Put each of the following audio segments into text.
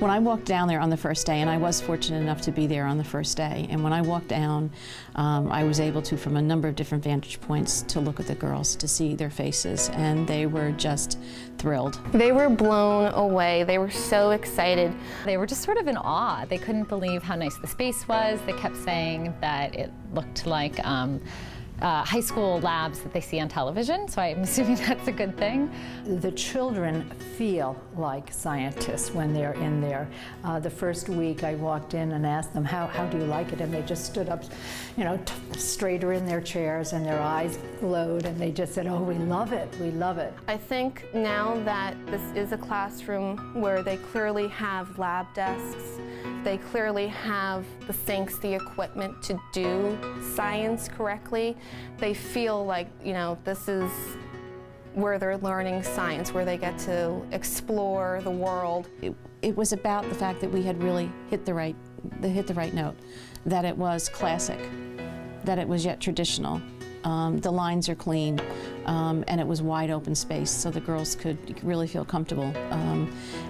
When I walked down there on the first day, and I was fortunate enough to be there on the first day, and when I walked down, I was able to, from a number of different vantage points, to look at the girls, to see their faces, and they were just thrilled. They were blown away. They were so excited. They were just sort of in awe. They couldn't believe how nice the space was. They kept saying that it looked like high school labs that they see on television, so I'm assuming that's a good thing. The children feel like scientists when they're in there. The first week I walked in and asked them, how do you like it? And they just stood up, you know, straighter in their chairs, and their eyes glowed, and they just said, oh, we love it, we love it. I think now that this is a classroom where they clearly have lab desks, they clearly have the sinks, the equipment to do science correctly, they feel like, you know, this is where they're learning science, where they get to explore the world. It was about the fact that we had really hit the right note, that it was classic, that it was yet traditional. The lines are clean, and it was wide open space, so the girls could really feel comfortable.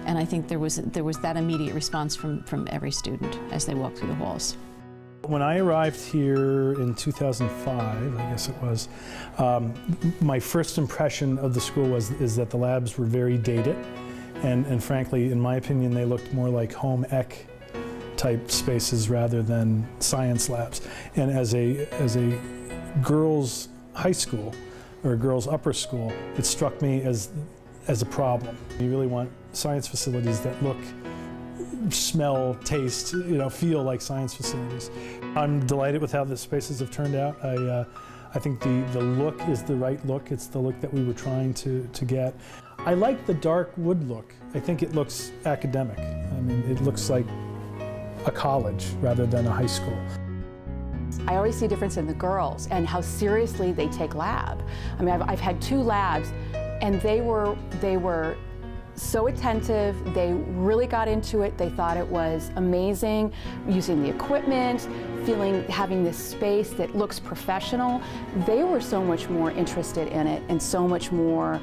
And I think there was that immediate response from every student as they walked through the halls. When I arrived here in 2005, I guess it was, my first impression of the school is that the labs were very dated, and frankly, in my opinion, they looked more like home ec type spaces rather than science labs. And as a girls' high school or a girls' upper school, it struck me as a problem. You really want science facilities that look, smell, taste, you know, feel like science facilities. I'm delighted with how the spaces have turned out. I think the look is the right look. It's the look that we were trying to get. I like the dark wood look. I think it looks academic. I mean, it looks like a college rather than a high school. I always see a difference in the girls and how seriously they take lab. I mean, I've had 2 labs, and they were so attentive. They really got into it. They thought it was amazing, using the equipment, having this space that looks professional. They were so much more interested in it and so much more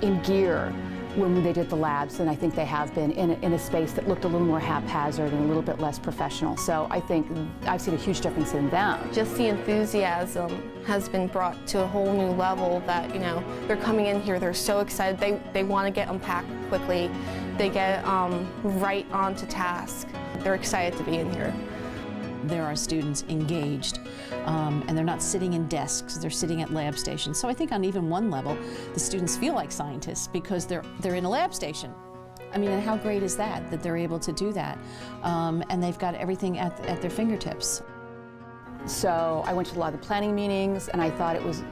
in gear when they did the labs than I think they have been in a space that looked a little more haphazard and a little bit less professional. So I think I've seen a huge difference in them. Just the enthusiasm has been brought to a whole new level that, you know, they're coming in here, they're so excited, they want to get unpacked quickly, they get right onto task. They're excited to be in here. There are students engaged, and they're not sitting in desks, they're sitting at lab stations. So I think on even one level, the students feel like scientists because they're in a lab station. I mean, and how great is that they're able to do that? And they've got everything at their fingertips. So I went to a lot of the planning meetings, and I thought it was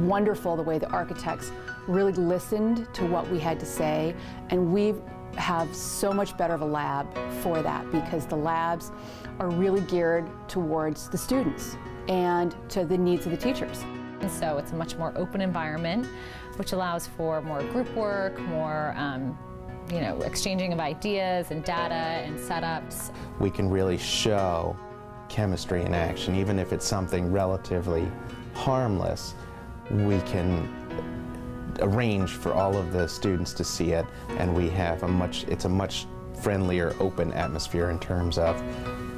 wonderful the way the architects really listened to what we had to say, and we have so much better of a lab for that because the labs are really geared towards the students and to the needs of the teachers. And so it's a much more open environment, which allows for more group work, more you know, exchanging of ideas and data and setups. We can really show chemistry in action, even if it's something relatively harmless. We can arrange for all of the students to see it, and we have it's a much friendlier, open atmosphere in terms of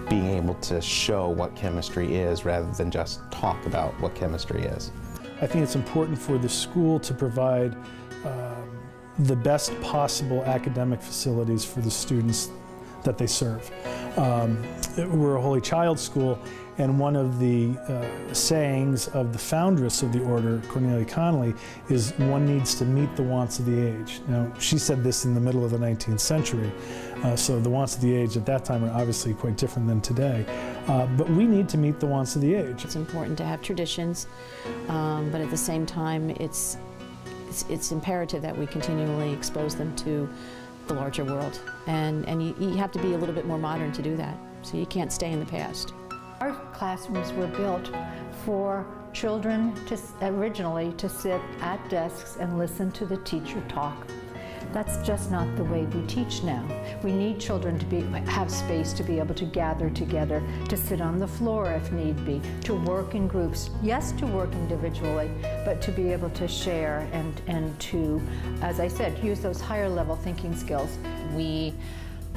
being able to show what chemistry is rather than just talk about what chemistry is. I think it's important for the school to provide the best possible academic facilities for the students that they serve. We're a Holy Child school, and one of the sayings of the foundress of the order, Cornelia Connolly, is one needs to meet the wants of the age. Now, she said this in the middle of the 19th century, so the wants of the age at that time are obviously quite different than today. But we need to meet the wants of the age. It's important to have traditions, but at the same time, it's imperative that we continually expose them to the larger world, and you have to be a little bit more modern to do that, so you can't stay in the past. Our classrooms were built for children originally to sit at desks and listen to the teacher talk. That's just not the way we teach now. We need children to have space to be able to gather together, to sit on the floor if need be, to work in groups. Yes, to work individually, but to be able to share and to, as I said, use those higher level thinking skills. We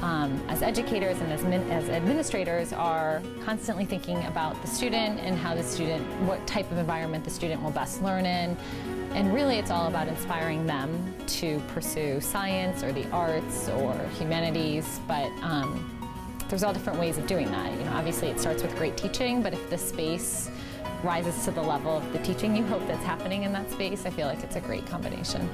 as educators and as administrators are constantly thinking about the student and how the student, what type of environment the student will best learn in. And really it's all about inspiring them to pursue science or the arts or humanities, but there's all different ways of doing that. You know, obviously it starts with great teaching, but if the space rises to the level of the teaching you hope that's happening in that space, I feel like it's a great combination.